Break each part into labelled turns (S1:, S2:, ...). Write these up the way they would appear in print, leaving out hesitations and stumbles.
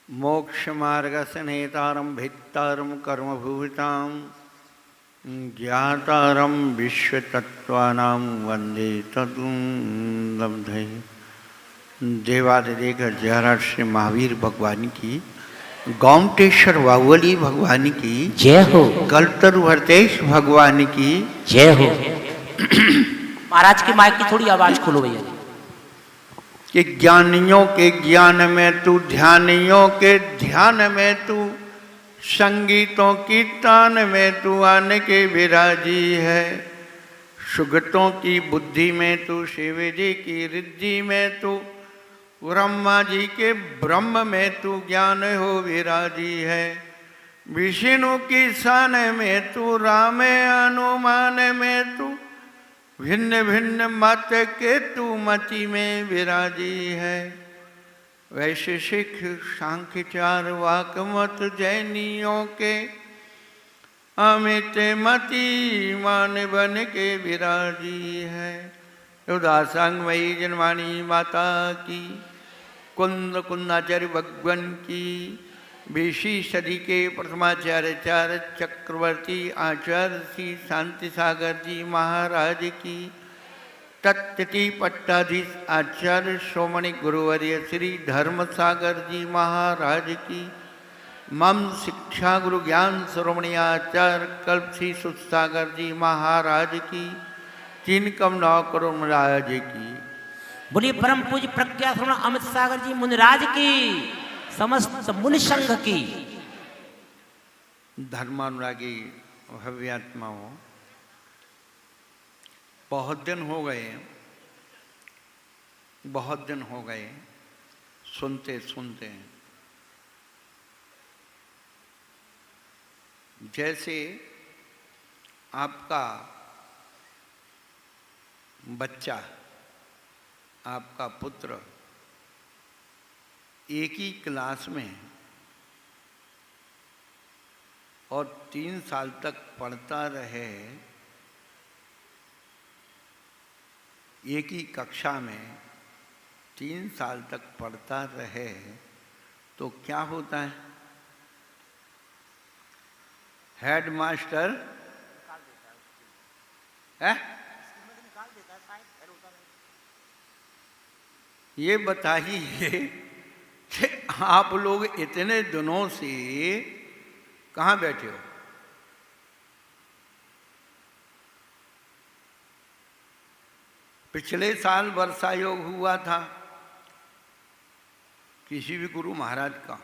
S1: मोक्ष मार्गस्य नेतारं भित्तारं कर्मभूतां ज्ञातारं विश्वतत्त्वानां वन्दे तद्लब्धये। देवादिदेव जयराज श्री महावीर भगवान की, गौमटेश्वर बाहुबली भगवान की
S2: जय हो।
S1: कल्पतरु भरतेश भगवान की
S2: जय हो। महाराज की माइक की थोड़ी आवाज खोलो भैया।
S1: कि ज्ञानियों के ज्ञान में तू, ध्यानियों के ध्यान में तू, संगीतों की तान में तू आन के विराजी है। सुगतों की बुद्धि में तू, शिव जी की रिद्धि में तू, ब्रह्मा जी के ब्रह्म में तू ज्ञान हो विराजी है। विष्णु की शान में तू, राम अनुमान में तू, भिन्न भिन्न मत के तू मति में विराजी है। वैशेषिक सांख्य चार वाक मत जैनियों के, अमित मति मान बन के विराजी है। उदासंगमयी जनवाणी माता की, कुंद कुंदाचार्य भगवान की, 20वीं सदी के प्रथमाचार्य चक्रवर्ती आचार्य श्री शांति सागर जी महाराज की, तत्ति पट्टाधीश आचार्य सोमणि गुरुवर्य श्री धर्म सागर जी महाराज की, मम शिक्षा गुरु ज्ञान शिरोमणि आचार्य कल्प श्री सुसागर जी महाराज की, तीन कम 9 करोड़ महाराज की।
S2: बोलिए परम पूज्य प्रज्ञा श्रवण अमित सागर जी मुनिराज की, समस्त मुनि संघ की।
S1: धर्मानुरागी भव्यात्माओं, बहुत दिन हो गए सुनते सुनते। जैसे आपका बच्चा, आपका पुत्र एक ही क्लास में और 3 साल तक पढ़ता रहे, एक ही कक्षा में 3 साल तक पढ़ता रहे, तो क्या होता है? हेड मास्टर है? ये बताइए कि आप लोग इतने दिनों से कहाँ बैठे हो? पिछले साल वर्षा योग हुआ था किसी भी गुरु महाराज का,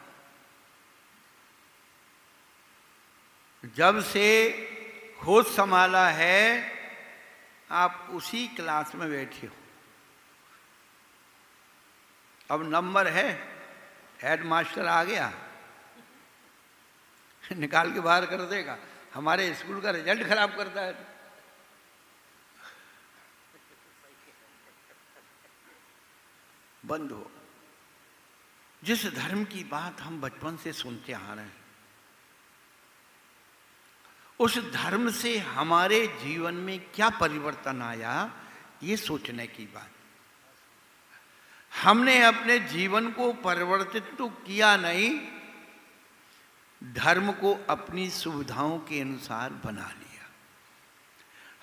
S1: जब से होश संभाला है आप उसी क्लास में बैठे हो। अब नंबर है, हेड मास्टर आ गया निकाल के बाहर कर देगा। हमारे स्कूल का रिजल्ट खराब करता है। बंद हो। जिस धर्म की बात हम बचपन से सुनते आ रहे हैं, उस धर्म से हमारे जीवन में क्या परिवर्तन आया, ये सोचने की बात। हमने अपने जीवन को परिवर्तित तो किया नहीं, धर्म को अपनी सुविधाओं के अनुसार बना लिया।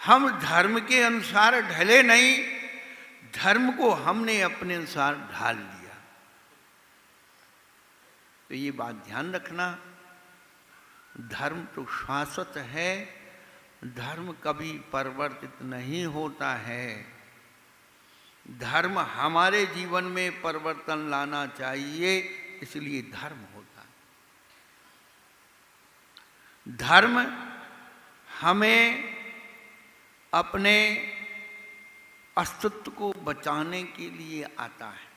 S1: हम धर्म के अनुसार ढले नहीं, धर्म को हमने अपने अनुसार ढाल लिया। तो ये बात ध्यान रखना, धर्म तो शाश्वत है, धर्म कभी परिवर्तित नहीं होता है। धर्म हमारे जीवन में परिवर्तन लाना चाहिए, इसलिए धर्म होता है। धर्म हमें अपने अस्तित्व को बचाने के लिए आता है।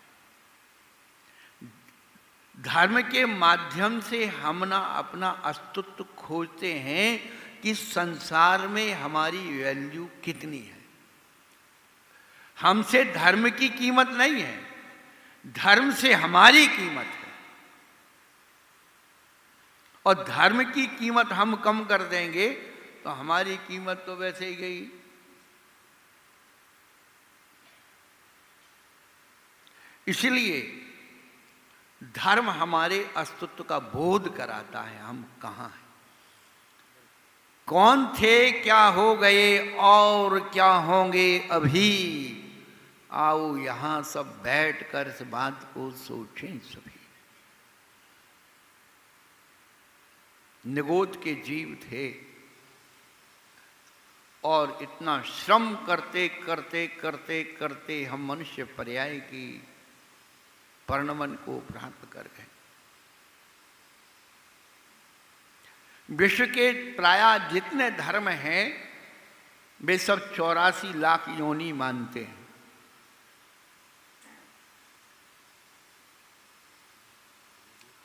S1: धर्म के माध्यम से हम ना अपना अस्तित्व खोजते हैं कि संसार में हमारी वैल्यू कितनी है। हमसे धर्म की कीमत नहीं है, धर्म से हमारी कीमत है। और धर्म की कीमत हम कम कर देंगे तो हमारी कीमत तो वैसे ही गई। इसलिए धर्म हमारे अस्तित्व का बोध कराता है, हम कहाँ हैं, कौन थे, क्या हो गए और क्या होंगे अभी। आओ यहाँ सब बैठकर इस बात को सोचें सभी। निगोद के जीव थे और इतना श्रम करते करते करते करते हम मनुष्य पर्याय की परिणमन को प्राप्त कर गए। विश्व के प्राय जितने धर्म हैं वे सब 84 लाख योनि मानते हैं।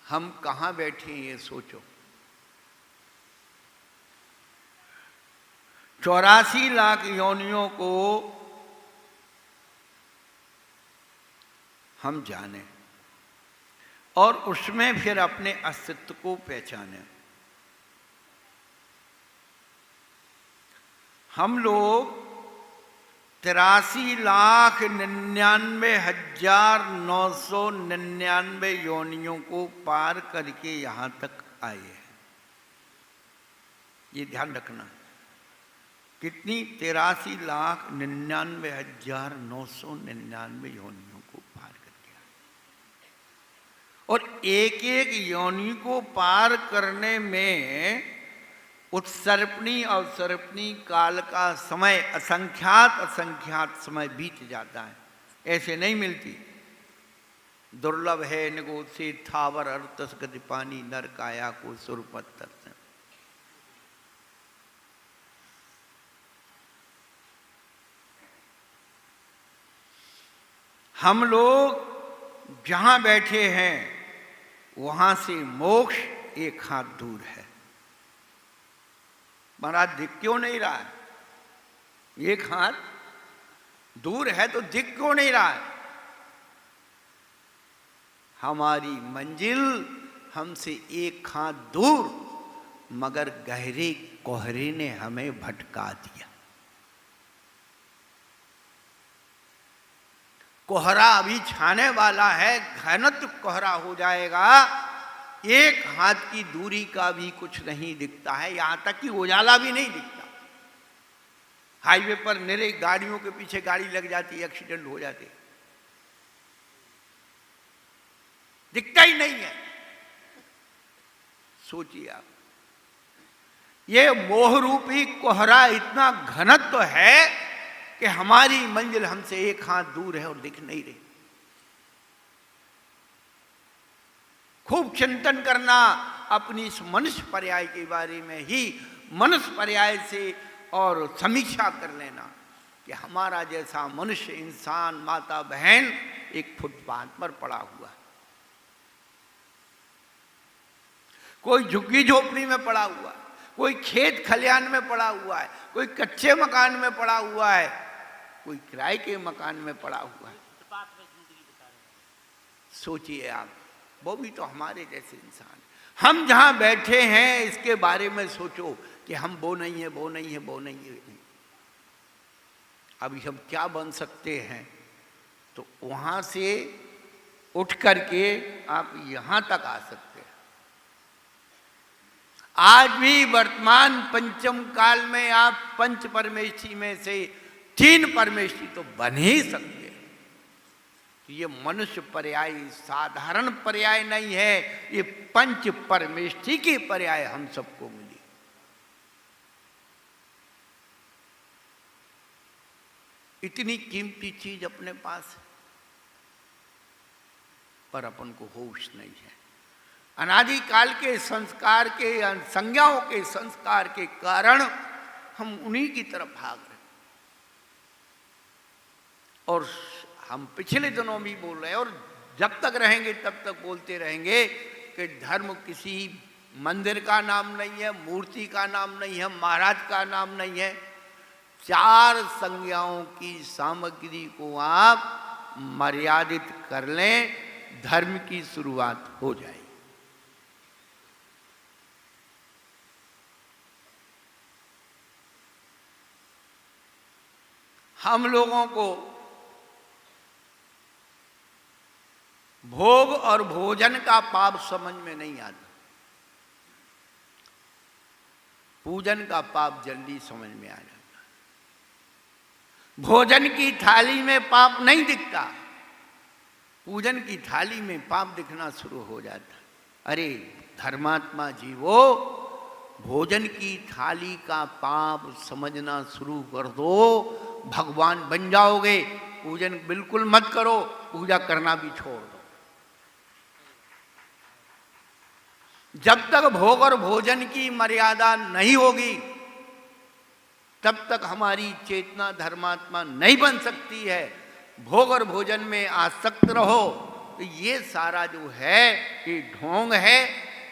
S1: हम कहाँ बैठे हैं ये सोचो। 84 लाख योनियों को हम जाने और उसमें फिर अपने अस्तित्व को पहचाने। हम लोग 83,99,999 योनियों को पार करके यहाँ तक आए हैं। ये ध्यान रखना। कितनी? 83,99,999 योनियों को पार करके आए। और एक एक योनि को पार करने में उत्सर्पणी अवसर्पणी काल का समय असंख्यात समय बीत जाता है। ऐसे नहीं मिलती। दुर्लभ है निगोद से थावर अर्थस गति पानी नर काया को सुरपत। हम लोग जहां बैठे हैं वहां से मोक्ष एक हाथ दूर है। महाराज दिख क्यों नहीं रहा है? एक हाथ दूर है तो दिख क्यों नहीं रहा है? हमारी मंजिल हमसे एक हाथ दूर, मगर गहरे कोहरे ने हमें भटका दिया। कोहरा अभी छाने वाला है, घनत्व कोहरा हो जाएगा, एक हाथ की दूरी का भी कुछ नहीं दिखता है, यहां तक कि उजाला भी नहीं दिखता। हाईवे पर मेरे गाड़ियों के पीछे गाड़ी लग जाती, एक्सीडेंट हो जाते, दिखता ही नहीं है। सोचिए आप, ये मोह रूपी कोहरा इतना घनत्व है कि हमारी मंजिल हमसे एक हाथ दूर है और दिख नहीं रही। खूब चिंतन करना अपनी इस मनुष्य पर्याय के बारे में ही, मनुष्य पर्याय से, और समीक्षा कर लेना कि हमारा जैसा मनुष्य, इंसान, माता बहन एक फुटपाथ पर पड़ा हुआ है, कोई झुग्गी झोपड़ी में पड़ा हुआ है, कोई खेत खलियान में पड़ा हुआ है, कोई कच्चे मकान में पड़ा हुआ है, कोई किराए के मकान में पड़ा हुआ है। सोचिए आप, वो भी तो हमारे जैसे इंसान। हम जहां बैठे हैं इसके बारे में सोचो कि हम वो नहीं है, वो नहीं है, वो नहीं है। अभी हम क्या बन सकते हैं? तो वहां से उठ करके आप यहां तक आ सकते हैं। आज भी वर्तमान पंचम काल में आप पंच परमेष्ठी में से 3 परमेष्ठी तो बन ही सकते हैं। ये मनुष्य पर्याय साधारण पर्याय नहीं है, ये पंच परमेष्ठी की पर्याय हम सबको मिली। इतनी कीमती चीज अपने पास है, पर अपन को होश नहीं है। अनादिकाल के संस्कार के, संज्ञाओं के संस्कार के कारण हम उन्हीं की तरफ भाग रहे। और हम पिछले दिनों भी बोल रहे हैं और जब तक रहेंगे तब तक बोलते रहेंगे कि धर्म किसी मंदिर का नाम नहीं है, मूर्ति का नाम नहीं है, महाराज का नाम नहीं है। 4 संज्ञाओं की सामग्री को आप मर्यादित कर लें, धर्म की शुरुआत हो जाएगी। हम लोगों को भोग और भोजन का पाप समझ में नहीं आता, पूजन का पाप जल्दी समझ में आ जाता। भोजन की थाली में पाप नहीं दिखता, पूजन की थाली में पाप दिखना शुरू हो जाता। अरे धर्मात्मा जीवो, भोजन की थाली का पाप समझना शुरू कर दो, भगवान बन जाओगे। पूजन बिल्कुल मत करो, पूजा करना भी छोड़ दो। जब तक भोग और भोजन की मर्यादा नहीं होगी, तब तक हमारी चेतना धर्मात्मा नहीं बन सकती है। भोग और भोजन में आसक्त रहो तो ये सारा जो है ये ढोंग है,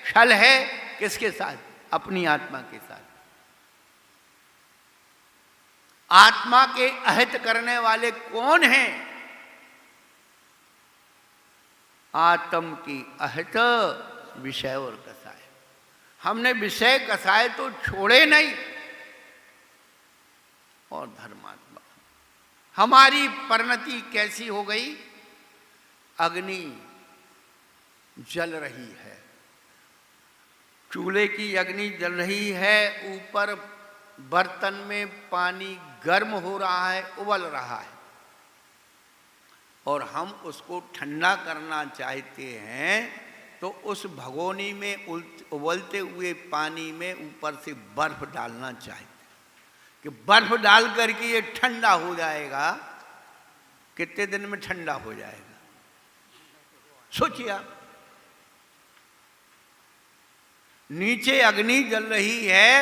S1: छल है। किसके साथ? अपनी आत्मा के साथ। आत्मा के अहित करने वाले कौन हैं? आत्म की अहित विषय और कसाय। हमने विषय कसाय तो छोड़े नहीं। और धर्मात्मा, हमारी परिणति कैसी हो गई? अग्नि जल रही है, चूल्हे की अग्नि जल रही है, ऊपर बर्तन में पानी गर्म हो रहा है, उबल रहा है, और हम उसको ठंडा करना चाहते हैं तो उस भगोनी में उबलते हुए पानी में ऊपर से बर्फ डालना चाहते हैं कि बर्फ डाल करके ये ठंडा हो जाएगा। कितने दिन में ठंडा हो जाएगा? सोचिए आप। नीचे अग्नि जल रही है,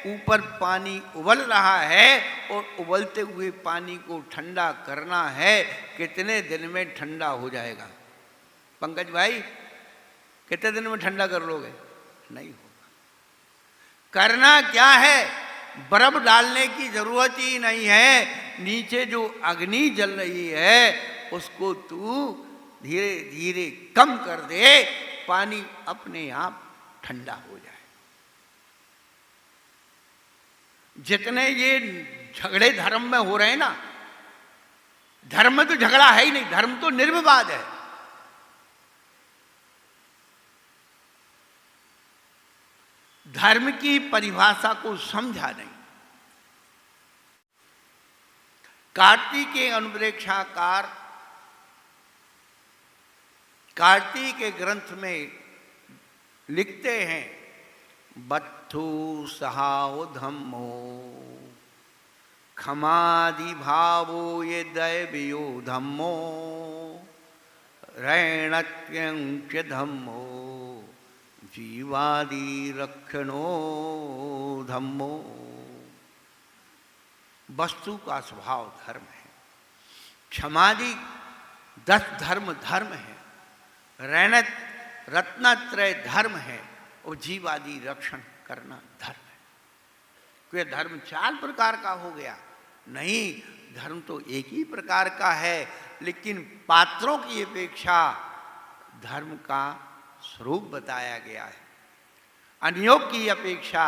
S1: ऊपर पानी उबल रहा है, और उबलते हुए पानी को ठंडा करना है। कितने दिन में ठंडा हो जाएगा? पंकज भाई, कितने दिन में ठंडा कर लोगे? नहीं होगा। करना क्या है? बर्फ डालने की जरूरत ही नहीं है। नीचे जो अग्नि जल रही है उसको तू धीरे धीरे कम कर दे, पानी अपने आप ठंडा हो जाए। जितने ये झगड़े धर्म में हो रहे हैं ना, धर्म में तो झगड़ा है ही नहीं, धर्म तो निर्विवाद है। धर्म की परिभाषा को समझा नहीं। कार्तिक के अनुप्रेक्षाकार कार्तिक के ग्रंथ में लिखते हैं, बत्थु सहाओ धम्मो खमादि भावो ये दैवयो धम्मो रैणत्यंच धम्मो जीवादि रक्षणो धम्मो। वस्तु का स्वभाव धर्म है, क्षमादि 10 धर्म है, रैणत रत्नत्रय धर्म है, और जीवादि रक्षण करना धर्म है। कोई धर्म 4 प्रकार का हो गया? नहीं, धर्म तो एक ही प्रकार का है, लेकिन पात्रों की अपेक्षा धर्म का स्वरूप बताया गया है। अनियोग की अपेक्षा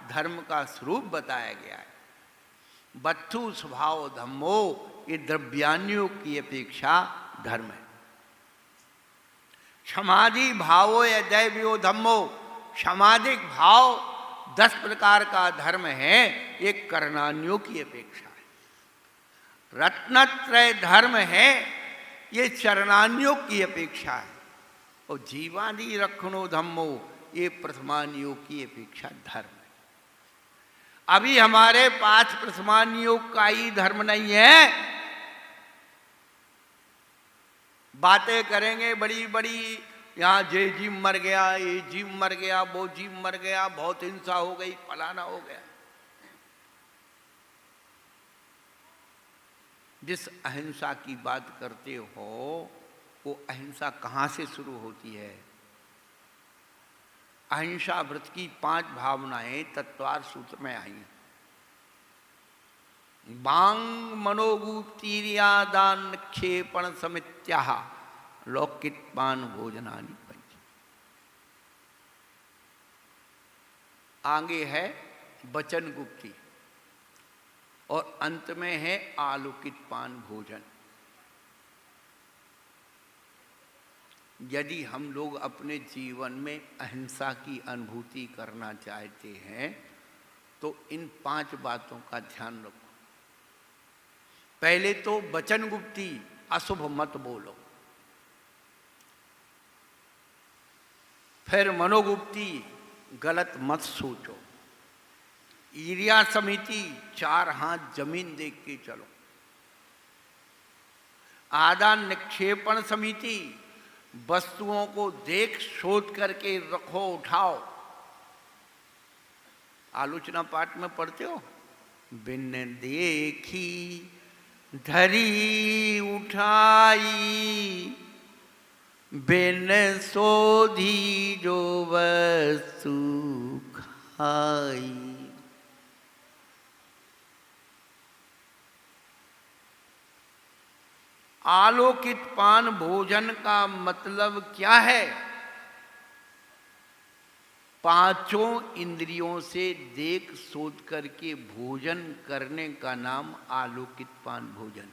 S1: धर्म का स्वरूप बताया गया है। बत्थु स्वभाव धम्मो, ये द्रव्यान्योग की अपेक्षा धर्म है। क्षमादि भावो या दैव्यो धम्मो, क्षमादिक भाव 10 प्रकार का धर्म है, ये कर्णान्योग की अपेक्षा है। रत्नत्रय धर्म है, ये चरणान्योग की अपेक्षा है। और जीवादि रक्षणो धम्मो, ये प्रथमान्योग की अपेक्षा धर्म है। अभी हमारे पास प्रथमान्योग का ही धर्म नहीं है। बातें करेंगे बड़ी बड़ी, यहाँ ये जीव मर गया, ये जीव मर गया, वो जीव मर गया, बहुत हिंसा हो गई, फलाना हो गया। जिस अहिंसा की बात करते हो, वो अहिंसा कहाँ से शुरू होती है? अहिंसा व्रत की 5 भावनाएं तत्वार सूत्र में आई। बांग मनोगुप्तीर्या दान क्षेपण समित्याह लौकिक पान भोजनानि पंच। आगे है वचन गुप्ती, और अंत में है आलोकित पान भोजन। यदि हम लोग अपने जीवन में अहिंसा की अनुभूति करना चाहते हैं तो इन 5 बातों का ध्यान रखो। पहले तो वचन गुप्ती, अशुभ मत बोलो। फिर मनोगुप्ती, गलत मत सोचो। ईर्ष्या समिति, 4 हाथ जमीन देख के चलो। आदान निक्षेपण समिति, वस्तुओं को देख शोध करके रखो, उठाओ। आलोचना पाठ में पढ़ते हो, बिन देखी धरी उठाई, बिन सोधी जो वस्तु खाई। आलोकित पान भोजन का मतलब क्या है? 5 इंद्रियों से देख सोच करके भोजन करने का नाम आलोकित पान भोजन।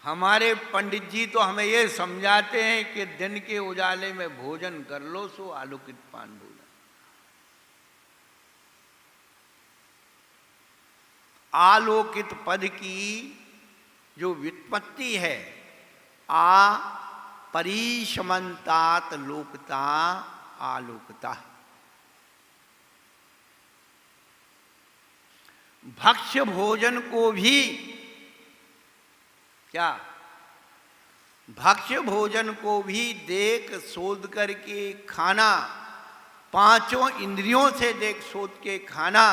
S1: हमारे पंडित जी तो हमें ये समझाते हैं कि दिन के उजाले में भोजन कर लो सो आलोकित पान भोजन। आलोकित पद की जो व्युत्पत्ति है, आ परिशमंतात लोकता आलोकता। भक्ष्य भोजन को भी क्या, भक्ष्य भोजन को भी देख सोच करके खाना, 5 इंद्रियों से देख सोच के खाना,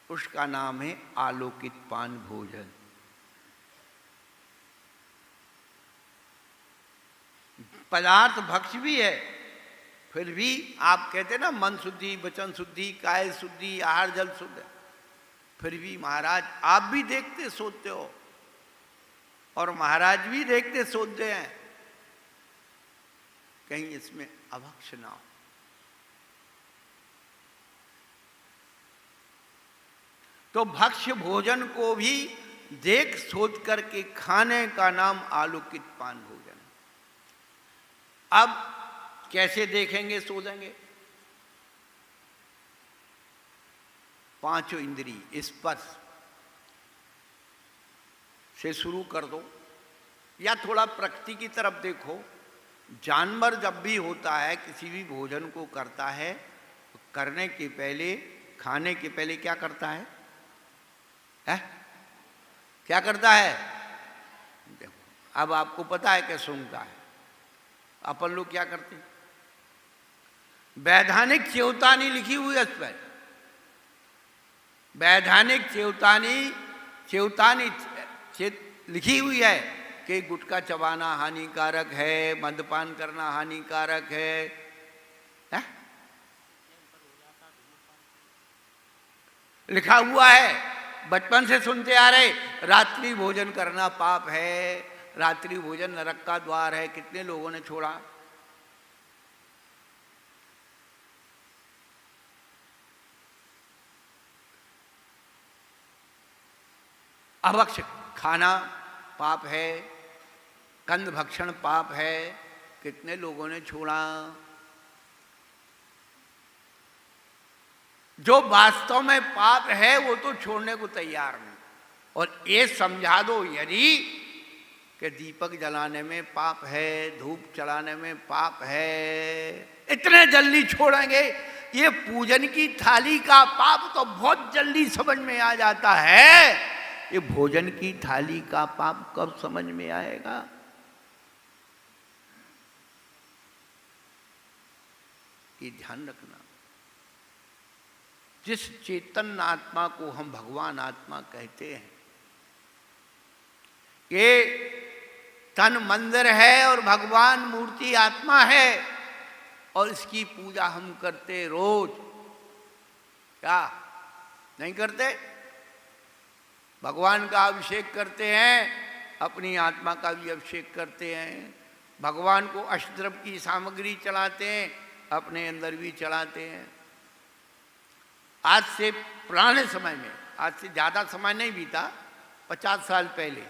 S1: उसका नाम है आलोकित पान भोजन। पदार्थ भक्ष्य भी है, फिर भी आप कहते ना मन शुद्धि, वचन शुद्धि, काय शुद्धि, आहार जल शुद्ध, फिर भी महाराज आप भी देखते सोचते हो और महाराज भी देखते सोचते हैं, कहीं इसमें अभक्ष्य ना हो। तो भक्ष्य भोजन को भी देख सोच करके खाने का नाम आलोकित पान भोजन। अब कैसे देखेंगे सोचेंगे? 5 इंद्रिय, स्पर्श से शुरू कर दो या थोड़ा प्रकृति की तरफ देखो। जानवर जब भी होता है, किसी भी भोजन को करता है, करने के पहले, खाने के पहले क्या करता है? क्या करता है? देखो, अब आपको पता है क्या सूंघता है। अपन लोग क्या करते हैं? वैधानिक चेतावनी लिखी हुई है उस पर, वैधानिक चेतावनी लिखी हुई है कि गुटखा चबाना हानिकारक है, मद्यपान करना हानिकारक है? लिखा हुआ है, बचपन से सुनते आ रहे। रात्रि भोजन करना पाप है, रात्रि भोजन नरक का द्वार है। कितने लोगों ने छोड़ा? अभक्ष्य खाना पाप है, कंद भक्षण पाप है। कितने लोगों ने छोड़ा? जो वास्तव में पाप है वो तो छोड़ने को तैयार नहीं। और ये समझा दो यदि कि दीपक जलाने में पाप है, धूप चलाने में पाप है, इतने जल्दी छोड़ेंगे। ये पूजन की थाली का पाप तो बहुत जल्दी समझ में आ जाता है, ये भोजन की थाली का पाप कब समझ में आएगा? ये ध्यान रखना। जिस चेतन आत्मा को हम भगवान आत्मा कहते हैं, ये तन मंदिर है और भगवान मूर्ति आत्मा है, और इसकी पूजा हम करते रोज। क्या नहीं करते? भगवान का अभिषेक करते हैं, अपनी आत्मा का भी अभिषेक करते हैं। भगवान को अष्टद्रव्य की सामग्री चढ़ाते हैं, अपने अंदर भी चढ़ाते हैं। आज से पुराने समय में, आज से ज़्यादा समय नहीं बीता, 50 साल पहले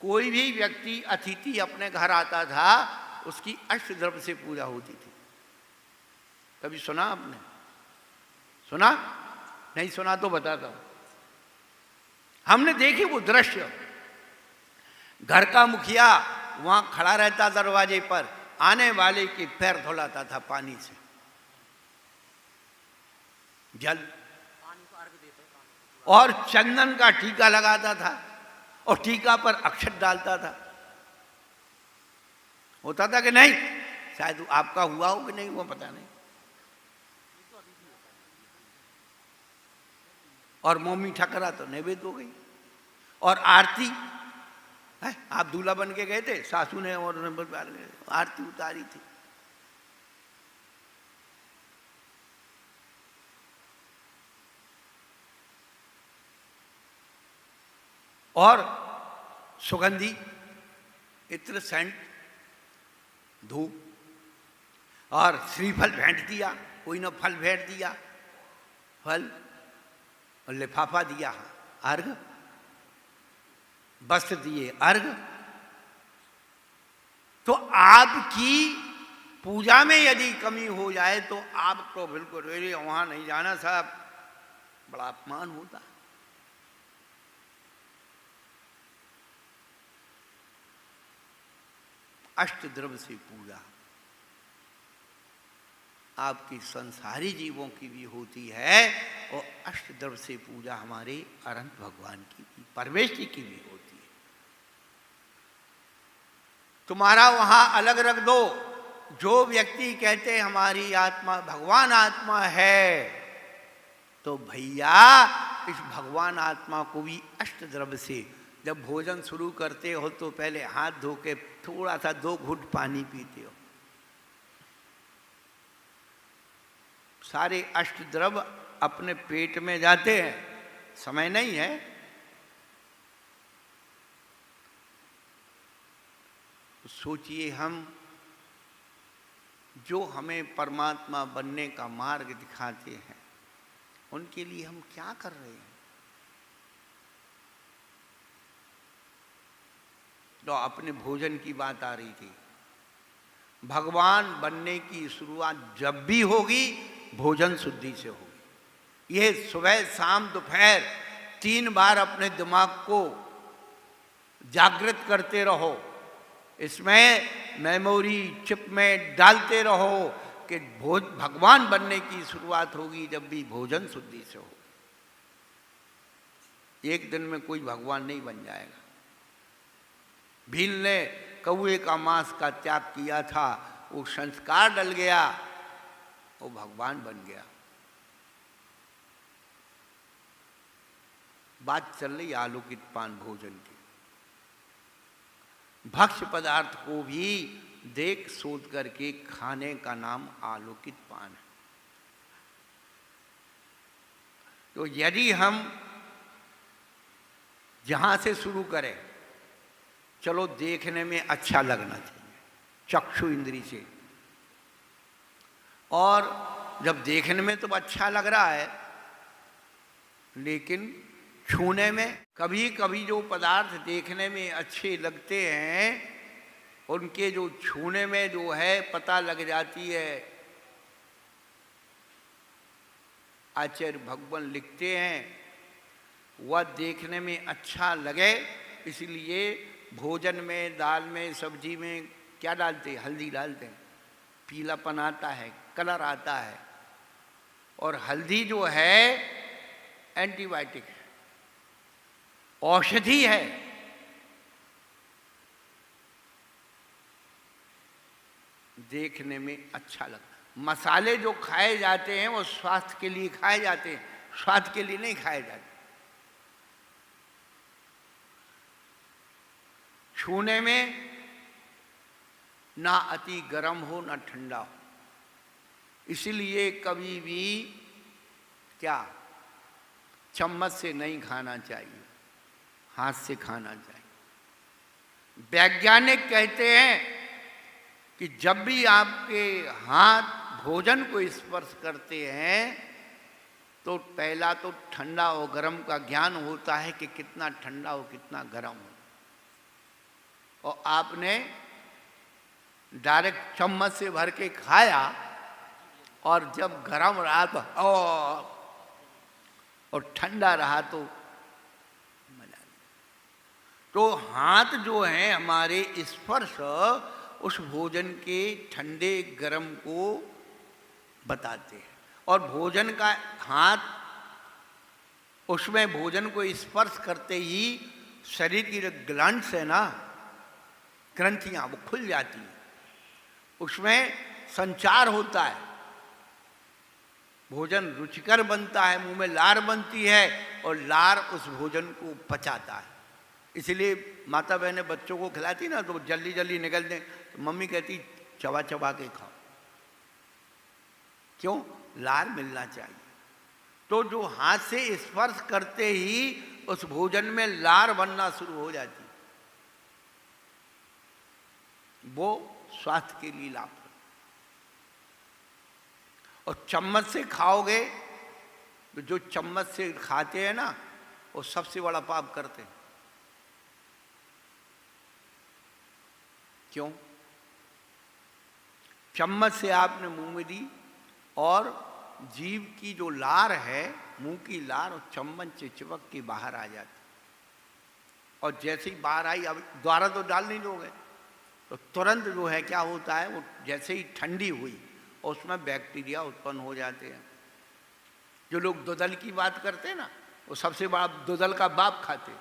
S1: कोई भी व्यक्ति अतिथि अपने घर आता था, उसकी अष्टद्रव्य से पूजा होती थी। कभी सुना आपने? सुना? नहीं सुना तो बताता हूं। हमने देखी वो दृश्य। घर का मुखिया वहां खड़ा रहता दरवाजे पर, आने वाले के पैर धुलाता था पानी से, जल, और चंदन का टीका लगाता था और टीका पर अक्षत डालता था। होता था कि नहीं? शायद आपका हुआ हो कि नहीं हुआ पता नहीं। और मम्मी ठकरा तो नैवेद्य हो गई। और आरती है, आप दूल्हा बन के गए थे, सासू ने और आरती उतारी थी। और सुगंधी इत्र, सेंट, धूप और श्रीफल भेंट दिया। कोई ने फल भेंट दिया, फल और लिफाफा दिया, अर्घ, वस्त्र दिए, अर्घ। तो आपकी पूजा में यदि कमी हो जाए तो आप तो बिल्कुल वहां नहीं जाना साहब, बड़ा अपमान होता। अष्टद्रव्य से पूजा आपकी संसारी जीवों की भी होती है और अष्टद्रव्य से पूजा हमारे अनंत भगवान की भी, परमेश्वर जी की भी होती है। तुम्हारा वहां अलग रख दो। जो व्यक्ति कहते हमारी आत्मा भगवान आत्मा है, तो भैया इस भगवान आत्मा को भी अष्टद्रव्य से, जब भोजन शुरू करते हो तो पहले हाथ धो के थोड़ा सा 2 घूंट पानी पीते हो। सारे अष्टद्रव्य अपने पेट में जाते हैं, समय नहीं है। तो सोचिए, हम जो हमें परमात्मा बनने का मार्ग दिखाते हैं, उनके लिए हम क्या कर रहे हैं? तो अपने भोजन की बात आ रही थी। भगवान बनने की शुरुआत जब भी होगी, भोजन शुद्धि से होगी। ये सुबह शाम दोपहर 3 बार अपने दिमाग को जागृत करते रहो, इसमें मेमोरी चिप में डालते रहो कि भगवान बनने की शुरुआत होगी जब भी भोजन शुद्धि से हो। एक दिन में कोई भगवान नहीं बन जाएगा। भील ने कौए का मांस का त्याग किया था, वो संस्कार डल गया, वो भगवान बन गया। बात चल रही आलोकित पान भोजन की। भक्ष्य पदार्थ को भी देख सोच करके खाने का नाम आलोकित पान है। तो यदि हम जहां से शुरू करें, चलो देखने में अच्छा लगना चाहिए चक्षु इंद्री से, और जब देखने में तो अच्छा लग रहा है, लेकिन छूने में, कभी कभी जो पदार्थ देखने में अच्छे लगते हैं उनके जो छूने में जो है पता लग जाती है। आचार्य भगवान लिखते हैं, वह देखने में अच्छा लगे इसलिए भोजन में, दाल में, सब्जी में क्या डालते हैं? हल्दी डालते हैं। पीलापन आता है, कलर आता है। और हल्दी जो है एंटीबायोटिक है, औषधि है। देखने में अच्छा लगता। मसाले जो खाए जाते हैं वो स्वास्थ्य के लिए खाए जाते हैं, स्वाद के लिए नहीं खाए जाते। छूने में ना अति गर्म हो ना ठंडा हो, इसलिए कभी भी क्या चम्मच से नहीं खाना चाहिए, हाथ से खाना चाहिए। वैज्ञानिक कहते हैं कि जब भी आपके हाथ भोजन को स्पर्श करते हैं तो पहला तो ठंडा और गर्म का ज्ञान होता है कि कितना ठंडा हो कितना गर्म हो। और आपने डायरेक्ट चम्मच से भर के खाया और जब गर्म रहा तो और ठंडा रहा तो मजा नहीं। तो हाथ जो है हमारे स्पर्श उस भोजन के ठंडे गर्म को बताते हैं। और भोजन का हाथ उसमें भोजन को स्पर्श करते ही शरीर की ग्लैंड्स है ना, ग्रंथियां, वो खुल जाती हैं, उसमें संचार होता है, भोजन रुचिकर बनता है, मुंह में लार बनती है और लार उस भोजन को पचाता है। इसलिए माता बहनें बच्चों को खिलाती ना तो जल्दी जल्दी निकल दें, तो मम्मी कहती चबा चबा के खाओ, क्यों? लार मिलना चाहिए। तो जो हाथ से स्पर्श करते ही उस भोजन में लार बनना शुरू हो जाती, वो स्वास्थ्य के लिए लाभ। और चम्मच से खाओगे तो जो चम्मच से खाते हैं ना वो सबसे बड़ा पाप करते हैं। क्यों? चम्मच से आपने मुंह में दी और जीभ की जो लार है, मुंह की लार, और चम्मच से चिपक के बाहर आ जाती, और जैसे ही बाहर आई, अब द्वारा तो डाल नहीं दोगे, तो तुरंत जो है क्या होता है, वो जैसे ही ठंडी हुई और उसमें बैक्टीरिया उत्पन्न हो जाते हैं। जो लोग दुधल की बात करते हैं ना, वो सबसे बड़ा दुधल का बाप खाते।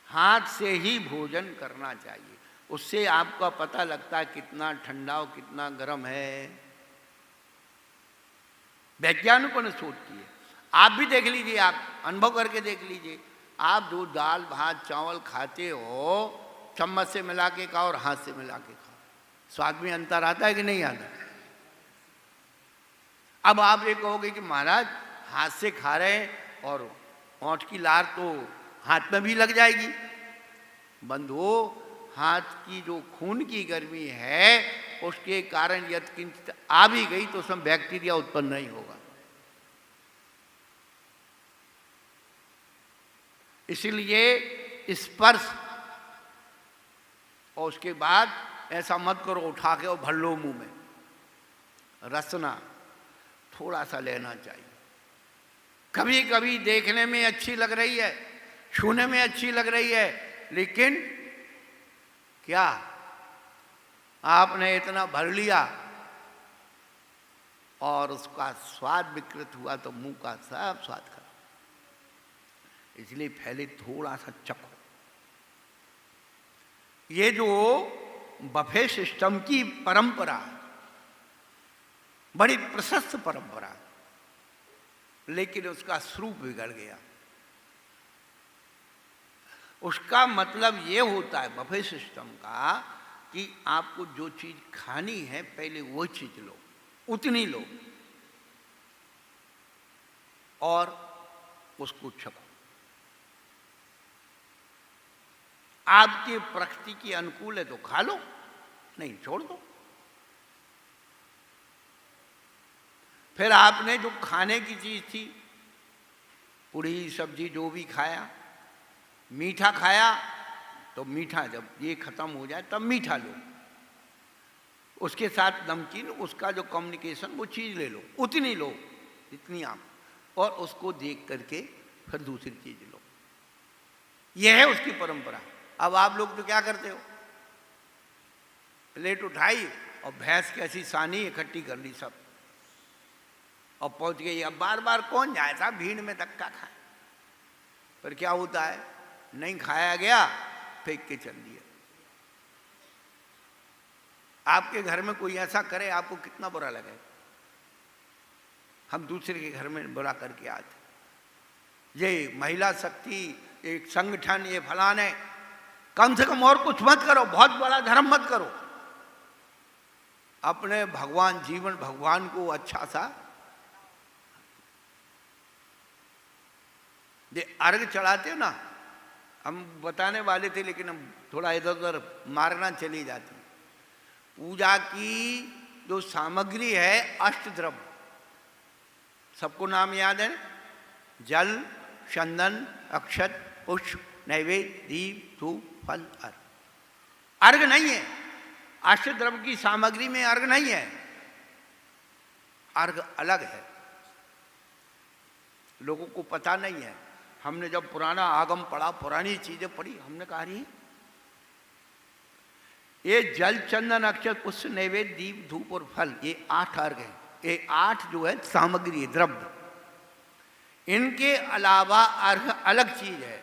S1: हाथ से ही भोजन करना चाहिए, उससे आपका पता लगता है कितना ठंडा और कितना गर्म है। वैज्ञानिकों ने शोध की है, आप भी देख लीजिए, आप अनुभव करके देख लीजिए। आप जो दाल भात चावल खाते हो, चम्मच से मिला के खाओ और हाथ से मिला के खाओ, स्वाद में अंतर आता है कि नहीं आता? अब आप ये कहोगे कि महाराज हाथ से खा रहे हैं और होंठ की लार तो हाथ में भी लग जाएगी। बंधुओं, हाथ की जो खून की गर्मी है उसके कारण यदि किंचित आ भी गई तो उसमें बैक्टीरिया उत्पन्न नहीं होगा। इसलिए स्पर्श, और उसके बाद ऐसा मत करो उठा के और भर लो मुंह में, रसना थोड़ा सा लेना चाहिए। कभी कभी देखने में अच्छी लग रही है, छूने में अच्छी लग रही है, लेकिन क्या आपने इतना भर लिया और उसका स्वाद विकृत हुआ तो मुंह का सब स्वाद खराब। इसलिए पहले थोड़ा सा चखो। ये जो बफे सिस्टम की परंपरा, बड़ी प्रशस्त परंपरा, लेकिन उसका स्वरूप बिगड़ गया। उसका मतलब ये होता है बफे सिस्टम का कि आपको जो चीज खानी है पहले वो चीज लो, उतनी लो और उसको छको। आपकी प्रकृति के अनुकूल है तो खा लो, नहीं छोड़ दो। फिर आपने जो खाने की चीज थी, पूरी सब्जी जो भी खाया, मीठा खाया तो मीठा जब ये खत्म हो जाए तब मीठा लो, उसके साथ नमकीन, उसका जो कम्युनिकेशन वो चीज ले लो, उतनी लो जितनी आप, और उसको देख करके फिर दूसरी चीज लो। यह है उसकी परंपरा। अब आप लोग तो क्या करते हो, प्लेट उठाई और भैंस की ऐसी सानी इकट्ठी कर ली सब और पहुंच गई। अब बार बार कौन जाए था भीड़ में धक्का खाए, पर क्या होता है, नहीं खाया गया फेंक के चल दिया। आपके घर में कोई ऐसा करे आपको कितना बुरा लगे। हम दूसरे के घर में बुरा करके आते, ये महिला शक्ति, एक संगठन, ये फलाने, कम से कम और कुछ मत करो, बहुत बड़ा धर्म मत करो, अपने भगवान जीवन भगवान को अच्छा सा ये अर्घ चढ़ाते हो ना, हम बताने वाले थे लेकिन हम थोड़ा इधर उधर मारना चली जाती। पूजा की जो सामग्री है अष्टद्रव्य, सबको नाम याद है, जल, चंदन, अक्षत, पुष्प नैवेद्य दीप धूप फल अर्घ। अर्घ नहीं है, अष्टद्रव्य की सामग्री में अर्घ नहीं है, अर्घ अलग है। लोगों को पता नहीं है। हमने जब पुराना आगम पढ़ा, पुरानी चीजें पढ़ी, हमने कहा रही ये जल चंदन अक्षर पुष्प नैवेद्य दीप धूप और फल, ये 8 अर्घ है। ये 8 जो है सामग्री द्रव्य। इनके अलावा अर्घ अलग चीज है।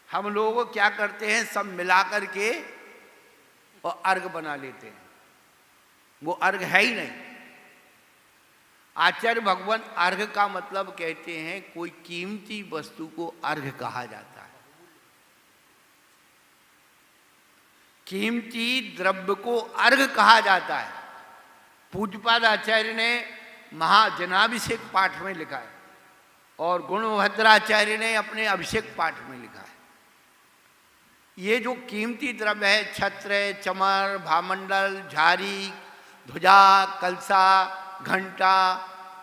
S1: हम लोग क्या करते हैं, सब मिला करके और अर्घ बना लेते हैं। वो अर्घ है ही नहीं। आचार्य भगवान अर्घ का मतलब कहते हैं कोई कीमती वस्तु को अर्घ कहा जाता है। कीमती द्रव्य को अर्घ कहा जाता है। पूज्यपाद आचार्य ने महाजनाभिषेक पाठ में लिखा है और गुणभद्राचार्य ने अपने अभिषेक पाठ में लिखा है। ये जो कीमती द्रव्य है, छत्र, चमर, भामंडल, झारी, ध्वजा, कलसा, घंटा,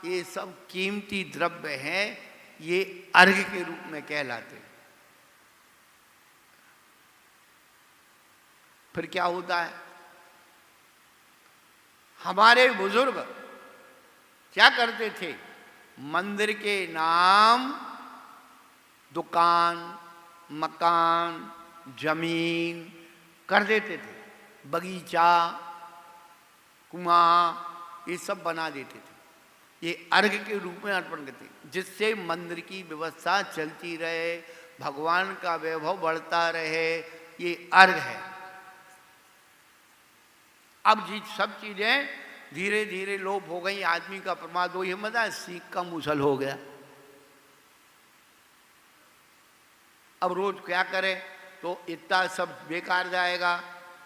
S1: ये सब कीमती द्रव्य हैं। ये अर्घ के रूप में कहलाते हैं। फिर क्या होता है, हमारे बुजुर्ग क्या करते थे, मंदिर के नाम दुकान, मकान, जमीन कर देते थे, बगीचा, कुआं, ये सब बना देते थे। ये अर्घ के रूप में अर्पण करते, जिससे मंदिर की व्यवस्था चलती रहे, भगवान का वैभव बढ़ता रहे। ये अर्घ है। अब जी सब चीजें धीरे धीरे लोप हो गई। आदमी का प्रमाद हो, हिम्मत है, सीख का मूसल हो गया। अब रोज क्या करे, तो इतना सब बेकार जाएगा।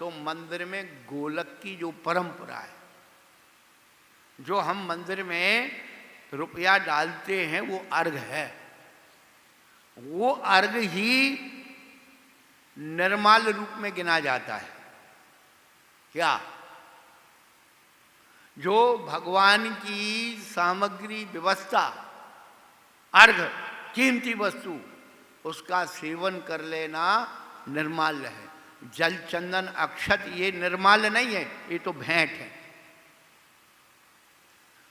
S1: तो मंदिर में गोलक की जो परंपरा है, जो हम मंदिर में रुपया डालते हैं, वो अर्घ है। वो अर्घ ही निर्माल रूप में गिना जाता है। क्या? जो भगवान की सामग्री व्यवस्था, अर्घ, कीमती वस्तु, उसका सेवन कर लेना निर्माल्य है। जल चंदन अक्षत ये निर्माल्य नहीं है, ये तो भेंट है।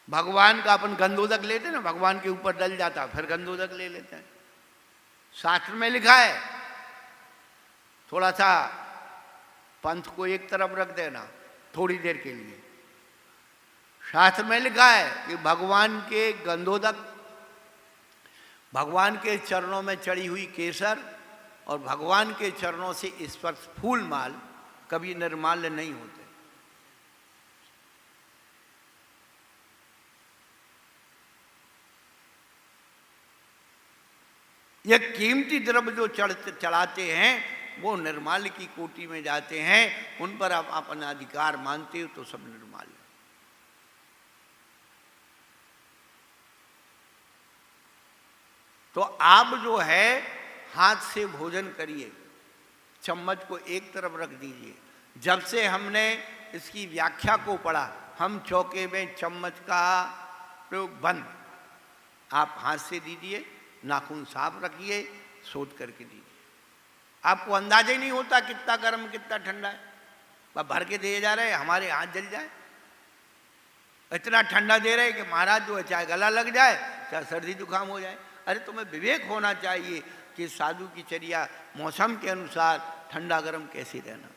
S1: भगवान का अपन गंधोदक लेते हैं ना, भगवान के ऊपर डल जाता, फिर गंधोदक ले लेते हैं। शास्त्र में लिखा है, थोड़ा सा पंथ को एक तरफ रख देना थोड़ी देर के लिए। शास्त्र में लिखा है कि भगवान के गंधोदक, भगवान के चरणों में चढ़ी हुई केसर और भगवान के चरणों से स्पर्श फूल माल कभी निर्माल्य नहीं होते। ये कीमती द्रव्य जो चढ़ाते हैं वो निर्माल्य की कोटि में जाते हैं। उन पर आप अपना अधिकार मानते हो तो सब निर्माल्य। तो आप जो है हाथ से भोजन करिए, चम्मच को एक तरफ रख दीजिए। जब से हमने इसकी व्याख्या को पढ़ा, हम चौके में चम्मच का प्रयोग बंद। आप हाथ से दीजिए, नाखून साफ रखिए, सोच करके दीजिए। आपको अंदाजा ही नहीं होता कितना गर्म कितना ठंडा है। बस भर के दिए जा रहे हैं, हमारे हाथ जल जाए। इतना ठंडा दे रहे हैं कि महाराज जो है चाहे गला लग जाए, चाहे सर्दी जुकाम हो जाए। अरे तुम्हें विवेक होना चाहिए कि साधु की चर्या मौसम के अनुसार ठंडा गर्म कैसे रहना।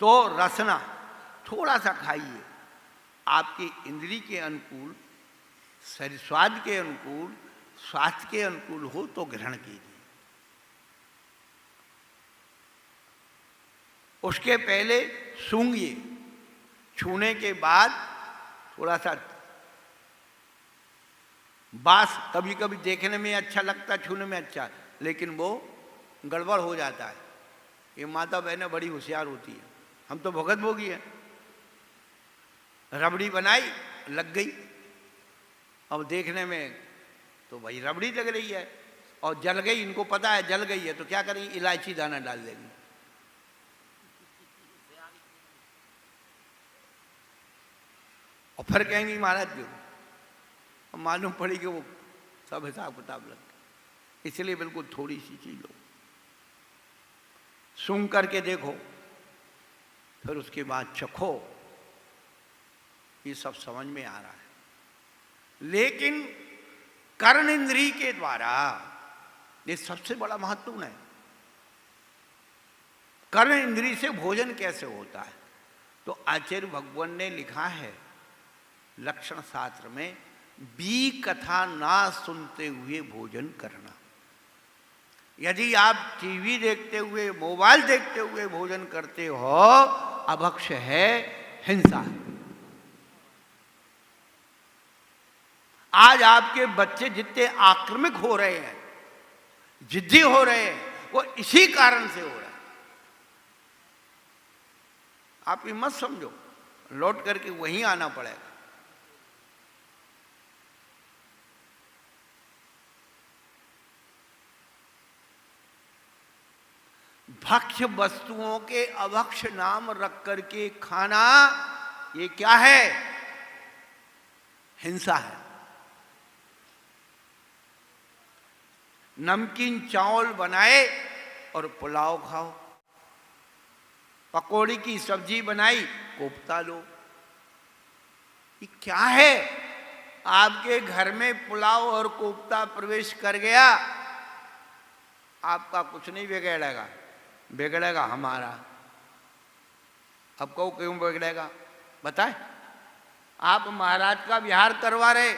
S1: तो रसना थोड़ा सा खाइए, आपकी इंद्री के अनुकूल, शरीर स्वाद के अनुकूल, स्वास्थ्य के अनुकूल हो तो ग्रहण कीजिए। उसके पहले सूंघिए, छूने के बाद थोड़ा सा बास कभी कभी देखने में अच्छा लगता, छूने में अच्छा, लेकिन वो गड़बड़ हो जाता है। ये माता बहनें बड़ी होशियार होती है। हम तो भगत भोगी है। रबड़ी बनाई, लग गई, अब देखने में तो भाई रबड़ी लग रही है और जल गई। इनको पता है जल गई है तो क्या करेंगे, इलायची दाना डाल देंगे। और फिर कहेंगे महाराज क्यों। मालूम पड़ी कि वो सब हिसाब किताब लग गया। इसलिए बिल्कुल थोड़ी सी चीज लो, सूंघ करके देखो, फिर उसके बाद चखो, ये सब समझ में आ रहा है। लेकिन कर्ण इंद्रिय के द्वारा ये सबसे बड़ा महत्वपूर्ण है। कर्ण इंद्रिय से भोजन कैसे होता है? तो आचार्य भगवान ने लिखा है लक्षण शास्त्र में, बी कथा ना सुनते हुए भोजन करना। यदि आप टीवी देखते हुए, मोबाइल देखते हुए भोजन करते हो, अभक्ष है, हिंसा है। आज आपके बच्चे जितने आक्रामक हो रहे हैं, जिद्दी हो रहे हैं, वो इसी कारण से हो रहा है। आप ये मत समझो लौट करके वहीं आना पड़ेगा। भक्ष्य वस्तुओं के अभक्ष नाम रख करके खाना, ये क्या है? हिंसा है। नमकीन चावल बनाए और पुलाव खाओ, पकौड़ी की सब्जी बनाई, कोफ्ता लो। ये क्या है? आपके घर में पुलाव और कोफ्ता प्रवेश कर गया, आपका कुछ नहीं बिगड़ेगा, बिगड़ेगा हमारा। अब कहो क्यों बिगड़ेगा? बताए। आप महाराज का विहार करवा रहे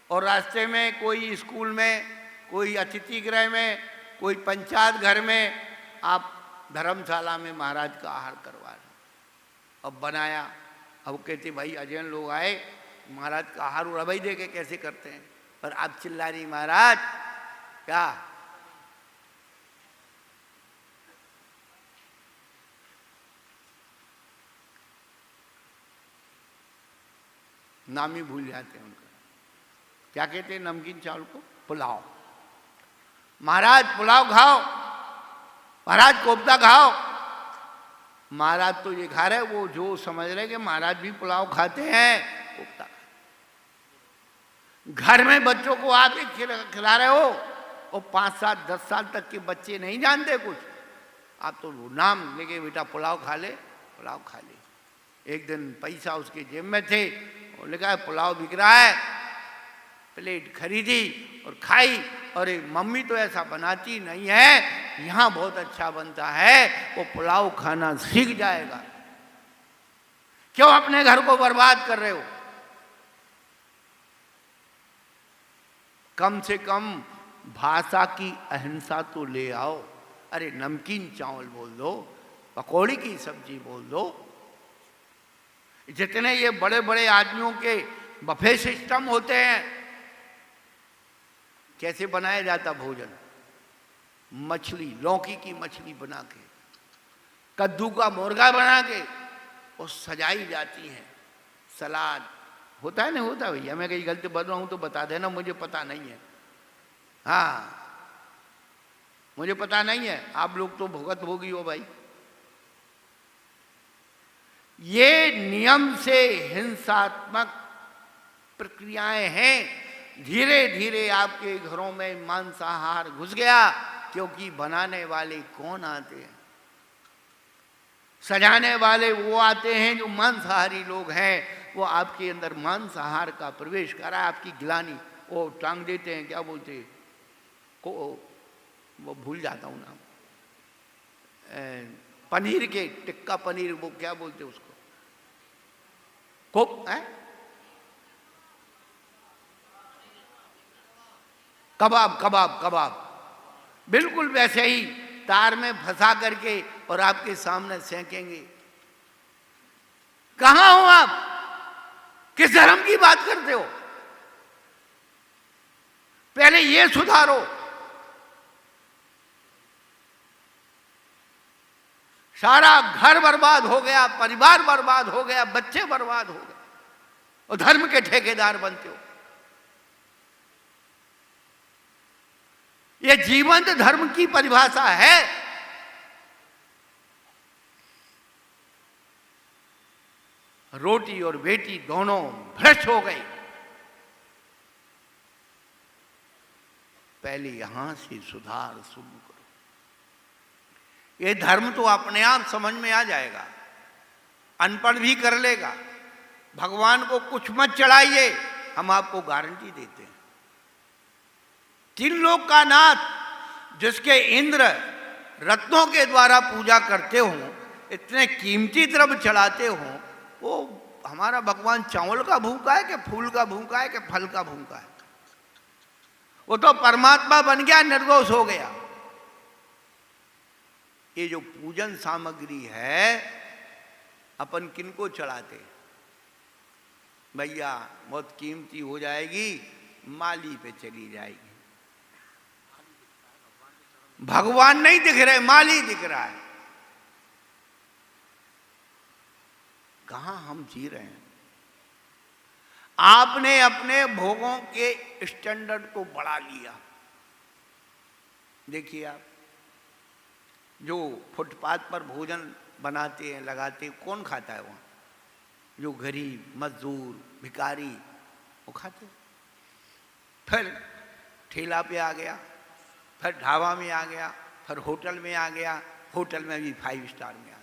S1: और रास्ते में कोई स्कूल में, कोई अतिथि गृह में, कोई पंचायत घर में, आप धर्मशाला में महाराज का आहार करवा रहे। अब बनाया, अब कहते भाई अजैन लोग आए, महाराज का आहार रवैया दे के कैसे करते हैं? पर आप चिल्ला रही महाराज क्या? नाम ही भूल जाते हैं उनका। क्या कहते हैं नमकीन चावल को? पुलाव। महाराज पुलाव खाओ, महाराज कोफ्ता खाओ। महाराज तो ये खा रहे, वो जो समझ रहे कि महाराज भी पुलाव खाते हैं, कोफ्ता। घर में बच्चों को आप खिला रहे हो, और 5, 7, 10 साल तक के बच्चे नहीं जानते कुछ, आप तो नाम लेके बेटा पुलाव खा ले, पुलाव खा ले। एक दिन पैसा उसके जेब में थे, और लिखा है पुलाव बिक रहा है, प्लेट खरीदी और खाई। अरे मम्मी तो ऐसा बनाती नहीं है, यहाँ बहुत अच्छा बनता है, वो पुलाव खाना सीख जाएगा। क्यों अपने घर को बर्बाद कर रहे हो? कम से कम भाषा की अहिंसा तो ले आओ। अरे नमकीन चावल बोल दो, पकौड़ी की सब्जी बोल दो। जितने ये बड़े बड़े आदमियों के बफे सिस्टम होते हैं, कैसे बनाया जाता भोजन? मछली, लौकी की मछली बना के, कद्दू का मुर्गा बना के और सजाई जाती है। सलाद होता है, नहीं होता? भैया मैं कहीं गलती बोल रहा हूं तो बता देना, मुझे पता नहीं है। हाँ, मुझे पता नहीं है, आप लोग तो भुगत होगी हो भाई। ये नियम से हिंसात्मक प्रक्रियाएं हैं। धीरे धीरे आपके घरों में मांसाहार घुस गया, क्योंकि बनाने वाले कौन आते हैं? सजाने वाले वो आते हैं जो मांसाहारी लोग हैं। वो आपके अंदर मांसाहार का प्रवेश करा, आपकी गिलानी वो टांग देते हैं, क्या बोलते हैं को, वो भूल जाता हूँ नाम, पनीर के, टिक्का पनीर, वो क्या बोलते हैं उसको? कोप है, कबाब, कबाब, कबाब। बिल्कुल वैसे ही तार में फंसा करके और आपके सामने सेंकेंगे। कहां हो आप? किस धर्म की बात करते हो? पहले ये सुधारो। सारा घर बर्बाद हो गया, परिवार बर्बाद हो गया, बच्चे बर्बाद हो गए, और धर्म के ठेकेदार बनते हो। यह जीवंत धर्म की परिभाषा है। रोटी और बेटी दोनों भ्रष्ट हो गई। पहले यहां से सुधार शुरू करो। ये धर्म तो अपने आप समझ में आ जाएगा, अनपढ़ भी कर लेगा। भगवान को कुछ मत चढ़ाइए, हम आपको गारंटी देते हैं। तीन लोक का नाथ, जिसके इंद्र रत्नों के द्वारा पूजा करते हो, इतने कीमती द्रव्य चढ़ाते हो, वो हमारा भगवान चावल का भूखा है कि फूल का भूखा है कि फल का भूखा है? वो तो परमात्मा बन गया, निर्दोष हो गया। ये जो पूजन सामग्री है, अपन किनको चढ़ाते? भैया बहुत कीमती हो जाएगी, माली पे चली जाएगी। भगवान नहीं दिख रहे, माली दिख रहा है। कहां हम जी रहे हैं? आपने अपने भोगों के स्टैंडर्ड को बढ़ा लिया। देखिए आप, जो फुटपाथ पर भोजन बनाते हैं, लगाते हैं, कौन खाता है वहां? जो गरीब, मजदूर, भिखारी, वो खाते। फिर ठेला पे आ गया, फिर ढाबा में आ गया, फिर होटल में आ गया, होटल में भी 5 स्टार में आ गया।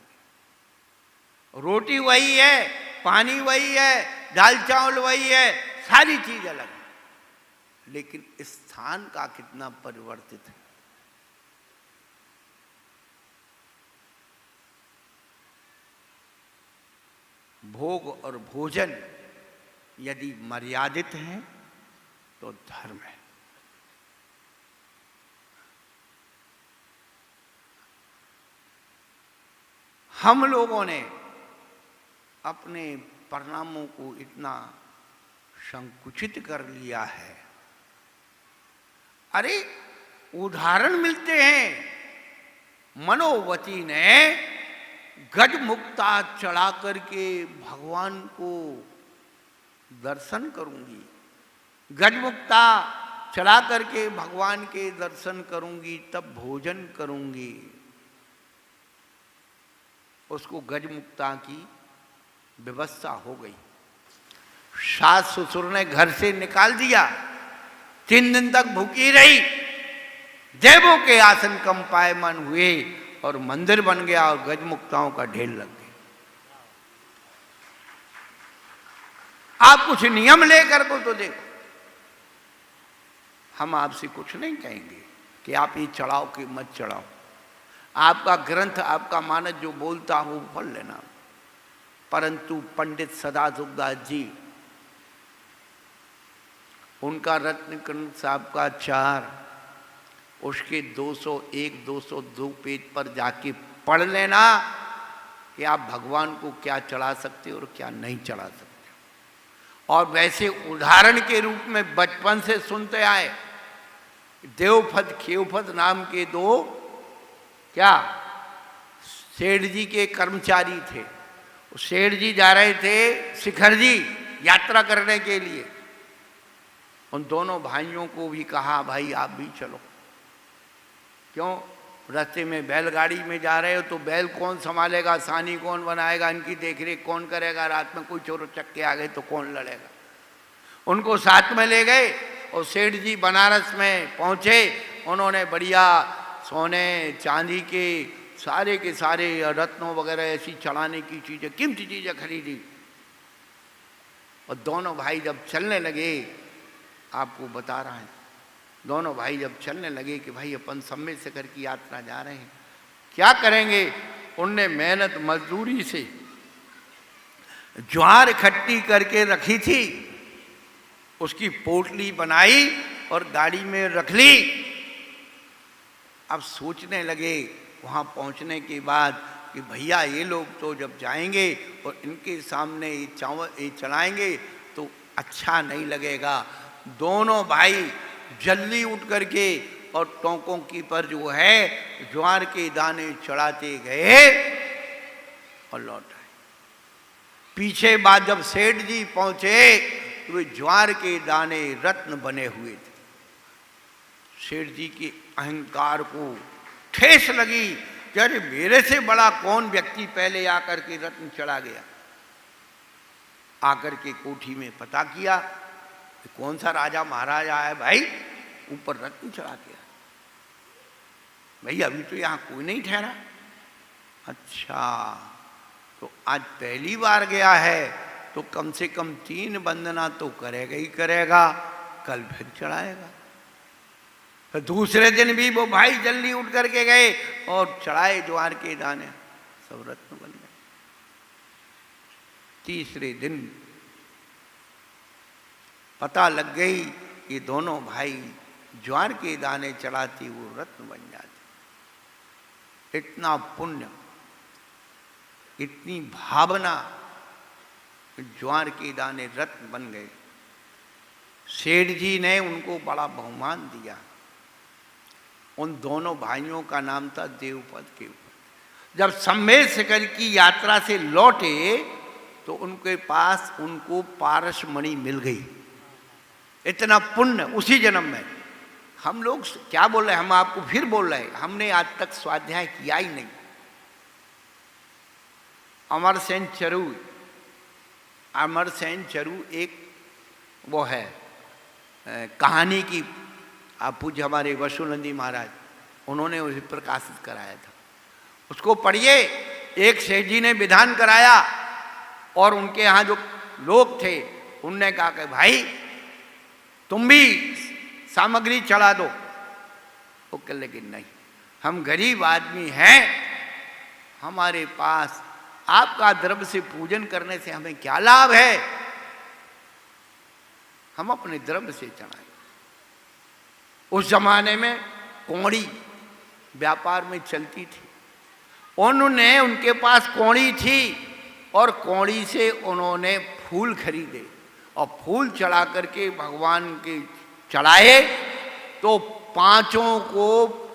S1: रोटी वही है, पानी वही है, दाल चावल वही है, सारी चीज अलग है, लेकिन स्थान का कितना परिवर्तित है। भोग और भोजन यदि मर्यादित है तो धर्म है। हम लोगों ने अपने परिणामों को इतना संकुचित कर लिया है। अरे उदाहरण मिलते हैं। मनोवती ने गजमुक्ता चढ़ा करके भगवान को दर्शन करूंगी, गजमुक्ता चढ़ा करके भगवान के दर्शन करूंगी, तब भोजन करूंगी। उसको गजमुक्ता की व्यवस्था हो गई। सास ससुर ने घर से निकाल दिया, 3 दिन तक भूखी रही। देवों के आसन कंपायमान हुए और मंदिर बन गया और गजमुक्ताओं का ढेर लग गया। आप कुछ नियम लेकर को तो देखो। हम आपसे कुछ नहीं कहेंगे कि आप ये चढ़ाओ कि मत चढ़ाओ। आपका ग्रंथ, आपका मानस जो बोलता हो वो पढ़ लेना। परंतु पंडित सदाशिवदास जी, उनका रत्नकंठ साहब का 4, उसके 201, 202 पेज पर जाके पढ़ लेना कि आप भगवान को क्या चढ़ा सकते हो और क्या नहीं चढ़ा सकते। और वैसे उदाहरण के रूप में बचपन से सुनते आए, देवफत खेवफत नाम के 2 क्या सेठ जी के कर्मचारी थे। सेठ जी जा रहे थे शिखर जी यात्रा करने के लिए। उन दोनों भाइयों को भी कहा, भाई आप भी चलो। क्यों? रास्ते में बैलगाड़ी में जा रहे हो तो बैल कौन संभालेगा, सानी कौन बनाएगा, इनकी देखरेख कौन करेगा, रात में कोई चोर चक्के आ गए तो कौन लड़ेगा। उनको साथ में ले गए और सेठ जी बनारस में पहुंचे। उन्होंने बढ़िया सोने चांदी के सारे रत्नों वगैरह ऐसी चढ़ाने की चीजें, कीमती चीजें खरीदी। और दोनों भाई जब चलने लगे, आपको बता रहा है, दोनों भाई जब चलने लगे कि भाई अपन समय से कर की यात्रा जा रहे हैं, क्या करेंगे। उनने मेहनत मजदूरी से ज्वार इकट्ठी करके रखी थी, उसकी पोटली बनाई और गाड़ी में रख ली। अब सोचने लगे वहाँ पहुँचने के बाद कि भैया ये लोग तो जब जाएंगे और इनके सामने ये चावल ये चलाएंगे तो अच्छा नहीं लगेगा। दोनों भाई जल्दी उठ करके और टोंकों की पर जो है ज्वार के दाने चढ़ाते गए और लौट आए। पीछे बाद जब सेठ जी पहुंचे तो वे ज्वार के दाने रत्न बने हुए थे। सेठ जी के अहंकार को ठेस लगी कि अरे मेरे से बड़ा कौन व्यक्ति पहले आकर के रत्न चढ़ा गया। आकर के कोठी में पता किया कि कौन सा राजा महाराजा है भाई, ऊपर रत्न चढ़ा के आए। भैया अभी तो यहाँ कोई नहीं ठहरा। अच्छा, तो आज पहली बार गया है तो कम से कम 3 वंदना तो करेगा ही करेगा, कल फिर चढ़ाएगा। फिर दूसरे दिन भी वो भाई जल्दी उठ करके गए और चढ़ाए ज्वार के दाने, सब रत्न बन गए। तीसरे दिन पता लग गई कि दोनों भाई ज्वार के दाने चढ़ाती वो रत्न बन जाते। इतना पुण्य, इतनी भावना, ज्वार के दाने रत्न बन गए। सेठ जी ने उनको बड़ा बहुमान दिया। उन दोनों भाइयों का नाम था देवपद के ऊपर। जब सम्मेद शिखर की यात्रा से लौटे तो उनके पास उनको पारस मणि मिल गई। इतना पुण्य उसी जन्म में। हम लोग क्या बोल रहे हैं, हम आपको फिर बोल रहे हैं, हमने आज तक स्वाध्याय किया ही नहीं। अमरसेन चरू एक वो है कहानी की, आप पूज्य हमारे वसुनंदी महाराज, उन्होंने उसे प्रकाशित कराया था। उसको पढ़िए। एक सेठ जी ने विधान कराया और उनके यहाँ जो लोग थे उनने कहा कि भाई तुम भी सामग्री चढ़ा दो। वो कह लेकिन नहीं, हम गरीब आदमी हैं, हमारे पास आपका द्रव्य से पूजन करने से हमें क्या लाभ है, हम अपने द्रव्य से चढ़ाएं। उस जमाने में कौड़ी व्यापार में चलती थी। उन्होंने, उनके पास कौड़ी थी और कौड़ी से उन्होंने फूल खरीदे और फूल चढ़ा करके भगवान के चढ़ाए तो पांचों को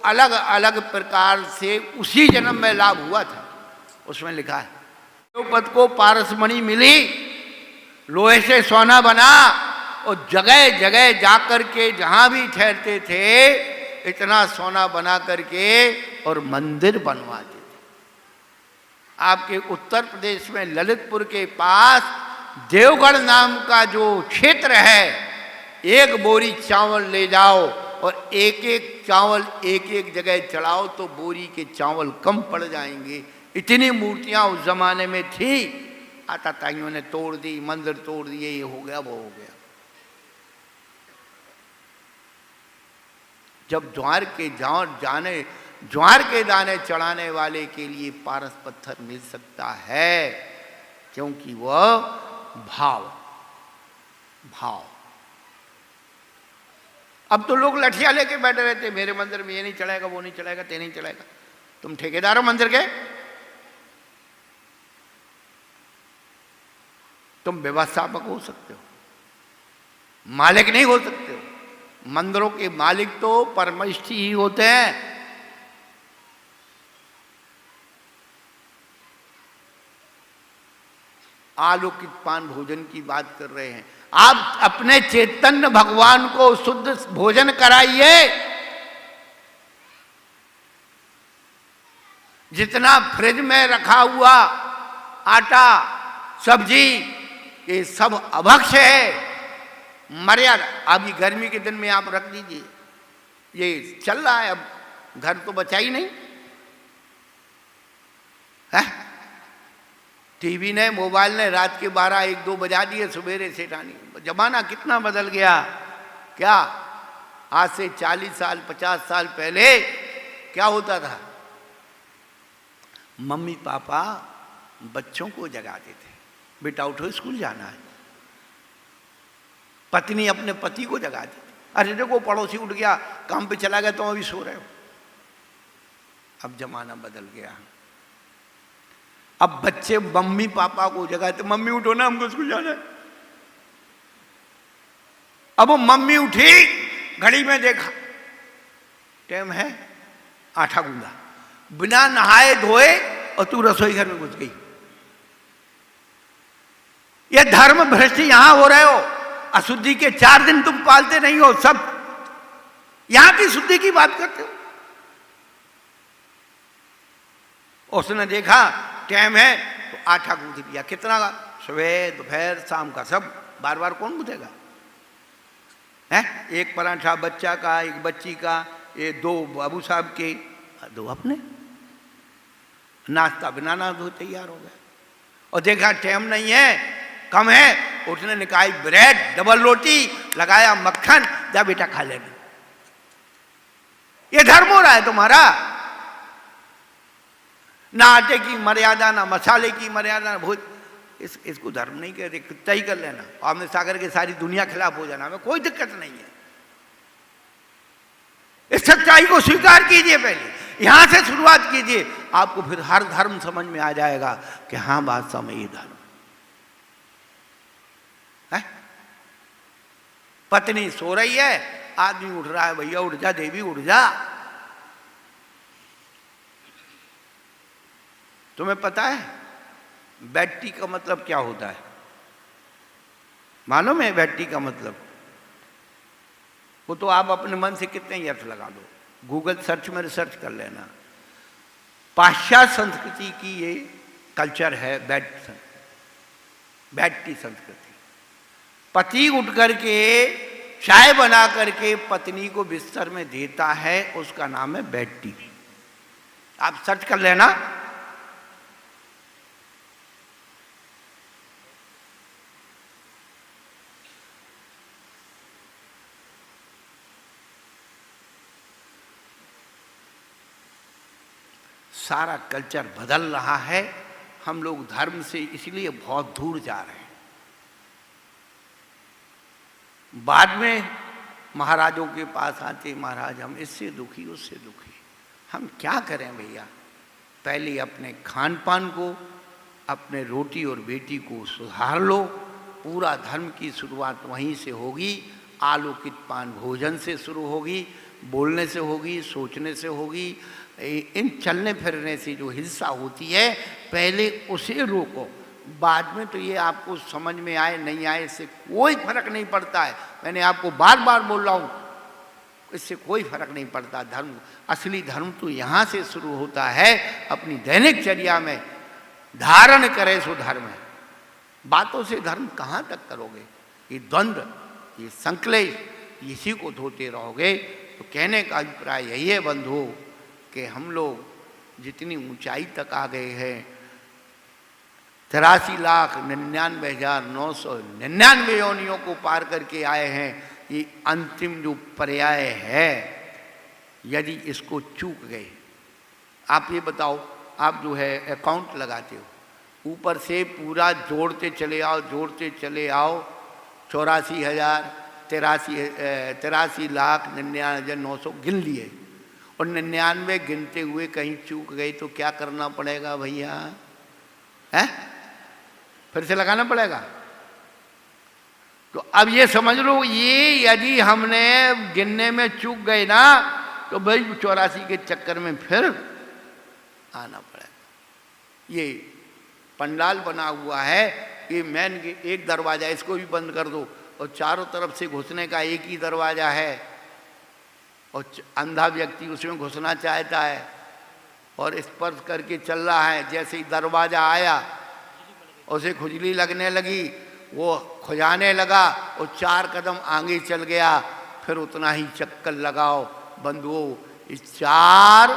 S1: अलग अलग प्रकार से उसी जन्म में लाभ हुआ था। उसमें लिखा है देवपद को पारसमणि मिली, लोहे से सोना बना और जगह जगह जाकर के जहां भी ठहरते थे इतना सोना बना करके और मंदिर बनवाते थे। आपके उत्तर प्रदेश में ललितपुर के पास देवगढ़ नाम का जो क्षेत्र है, एक बोरी चावल ले जाओ और एक एक चावल एक एक जगह चढ़ाओ तो बोरी के चावल कम पड़ जाएंगे। इतनी मूर्तियां उस जमाने में थी। आताताइयों ने तोड़ दी, मंदिर तोड़ दिए, ये हो गया वो हो गया। जब ज्वार के दाने चढ़ाने वाले के लिए पारस पत्थर मिल सकता है, क्योंकि वह भाव। अब तो लोग लठिया लेके बैठे रहते, मेरे मंदिर में ये नहीं चढ़ाएगा, वो नहीं चढ़ाएगा, ते नहीं चढ़ाएगा। तुम ठेकेदार हो मंदिर के, तुम व्यवस्थापक हो सकते हो, मालिक नहीं हो सकते हो। मंदिरों के मालिक तो परमेष्ठी ही होते हैं। आलोकित पान भोजन की बात कर रहे हैं। आप अपने चैतन्य भगवान को शुद्ध भोजन कराइए। जितना फ्रिज में रखा हुआ आटा, सब्जी, ये सब अभक्ष्य है। मर्यादा, अभी गर्मी के दिन में आप रख दीजिए, ये चल रहा है, अब घर तो बचा ही नहीं है। टीवी ने, मोबाइल ने रात के 12-1-2 बजा दिए, सवेरे से टानी। जमाना कितना बदल गया। क्या आज से 40 साल 50 साल पहले क्या होता था? मम्मी पापा बच्चों को जगाते थे, बेटा उठो स्कूल जाना है। पत्नी अपने पति को जगाती थी, अरे देखो पड़ोसी उठ गया, काम पे चला गया, तुम अभी सो रहे हो। अब जमाना बदल गया। अब बच्चे मम्मी पापा को जगाते, मम्मी उठो ना, हमको स्कूल जाना है। अब वो मम्मी उठी, घड़ी में देखा टाइम है, आटा गूंदा, बिना नहाए धोए और तू रसोई घर में घुस गई। ये धर्म भ्रष्ट यहां हो रहे हो। अशुद्धि के 4 दिन तुम पालते नहीं हो, सब यहां की शुद्धि की बात करते हो। उसने देखा टाइम है तो आटा गूंथ दिया। कितना का? सुबह दोपहर शाम का, सब बार बार कौन गूंथेगा? है? एक पराठा बच्चा का, एक बच्ची का, ये दो बाबू साहब के, दो अपने। नाश्ता बनाना दो तैयार हो गया। और देखा टाइम नहीं है, कम है, उसने निकाली ब्रेड, डबल रोटी, लगाया मक्खन, जा बेटा खा लेना। ये धर्म हो रहा है तुम्हारा। ना आटे की मर्यादा, ना मसाले की मर्यादा, भोज, इसको धर्म नहीं कहते। कितना ही कर लेना, आमने सागर के सारी दुनिया खिलाफ हो जाना, हमें कोई दिक्कत नहीं है। इस सच्चाई को स्वीकार कीजिए, पहले यहां से शुरुआत कीजिए, आपको फिर हर धर्म समझ में आ जाएगा कि हाँ बात समझ, ये धर्म है। पत्नी सो रही है, आदमी उठ रहा है, भैया उठ जा, देवी उठ जा। तुम्हें पता है बैठी का मतलब क्या होता है? मालूम है बैठी का मतलब? वो तो आप अपने मन से कितने ही अर्थ लगा दो, गूगल सर्च में रिसर्च कर लेना। पाश्चात्य संस्कृति की ये कल्चर है, बैठी संस्कृति। पति उठ करके चाय बना करके पत्नी को बिस्तर में देता है, उसका नाम है बैठी। आप सर्च कर लेना। सारा कल्चर बदल रहा है, हम लोग धर्म से इसलिए बहुत दूर जा रहे हैं। बाद में महाराजों के पास आते, महाराज हम इससे दुखी, उससे दुखी। हम क्या करें भैया? पहले अपने खान पान को, अपने रोटी और बेटी को सुधार लो। पूरा धर्म की शुरुआत वहीं से होगी। आलोकित पान भोजन से शुरू होगी, बोलने से होगी, सोचने से होगी। इन चलने फिरने से जो हिंसा होती है, पहले उसे रोको। बाद में तो ये आपको समझ में आए नहीं आए, इससे कोई फर्क नहीं पड़ता है। मैंने आपको बार बार बोल रहा हूँ, इससे कोई फर्क नहीं पड़ता। धर्म, असली धर्म तो यहाँ से शुरू होता है, अपनी दैनिक चर्या में धारण करे सो धर्म है। बातों से धर्म कहाँ तक करोगे? ये द्वंद्व, ये संकलेश, इसी को धोते रहोगे। तो कहने का अभिप्राय यही है बंधुओं कि हम लोग जितनी ऊंचाई तक आ गए हैं, 83,99,999 योनियों को पार करके आए हैं। ये अंतिम जो पर्याय है, यदि इसको चूक गए, आप ये बताओ, आप जो है अकाउंट लगाते हो, ऊपर से पूरा जोड़ते चले आओ, जोड़ते चले आओ, 83,99,900 गिन लिए, और 99 गिनते हुए कहीं चूक गई तो क्या करना पड़ेगा भैया? है, फिर से लगाना पड़ेगा। तो अब ये समझ लो, ये यदि हमने गिनने में चूक गए ना, तो भाई 84 के चक्कर में फिर आना पड़ेगा। ये पंडाल बना हुआ है, ये मेन एक दरवाजा, इसको भी बंद कर दो, और चारों तरफ से घुसने का एक ही दरवाजा है, और अंधा व्यक्ति उसमें घुसना चाहता है और स्पर्श करके चल रहा है। जैसे ही दरवाजा आया, उसे खुजली लगने लगी, वो खुजाने लगा और 4 कदम आगे चल गया, फिर उतना ही चक्कर लगाओ। बंधुओं, इस 4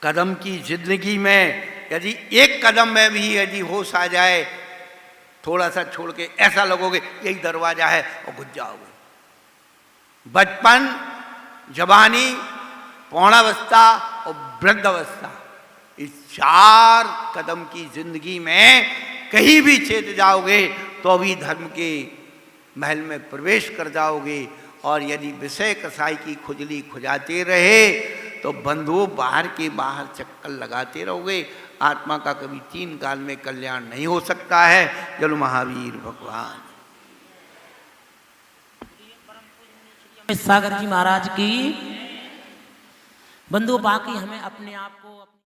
S1: कदम की जिंदगी में यदि 1 कदम में भी यदि होश आ जाए, थोड़ा सा छोड़ के ऐसा लगोगे यही दरवाजा है, और घुस जाओगे। बचपन, जवानी, पौणावस्था और वृद्धावस्था, इस 4 कदम की जिंदगी में कहीं भी चेत जाओगे तो भी धर्म के महल में प्रवेश कर जाओगे। और यदि विषय कसाई की खुजली खुजाते रहे तो बंधुओं बाहर के बाहर चक्कर लगाते रहोगे। आत्मा का कभी 3 काल में कल्याण नहीं हो सकता है। चलो महावीर भगवान
S2: सागर जी महाराज की। बंधु, बाकी हमें अपने आप को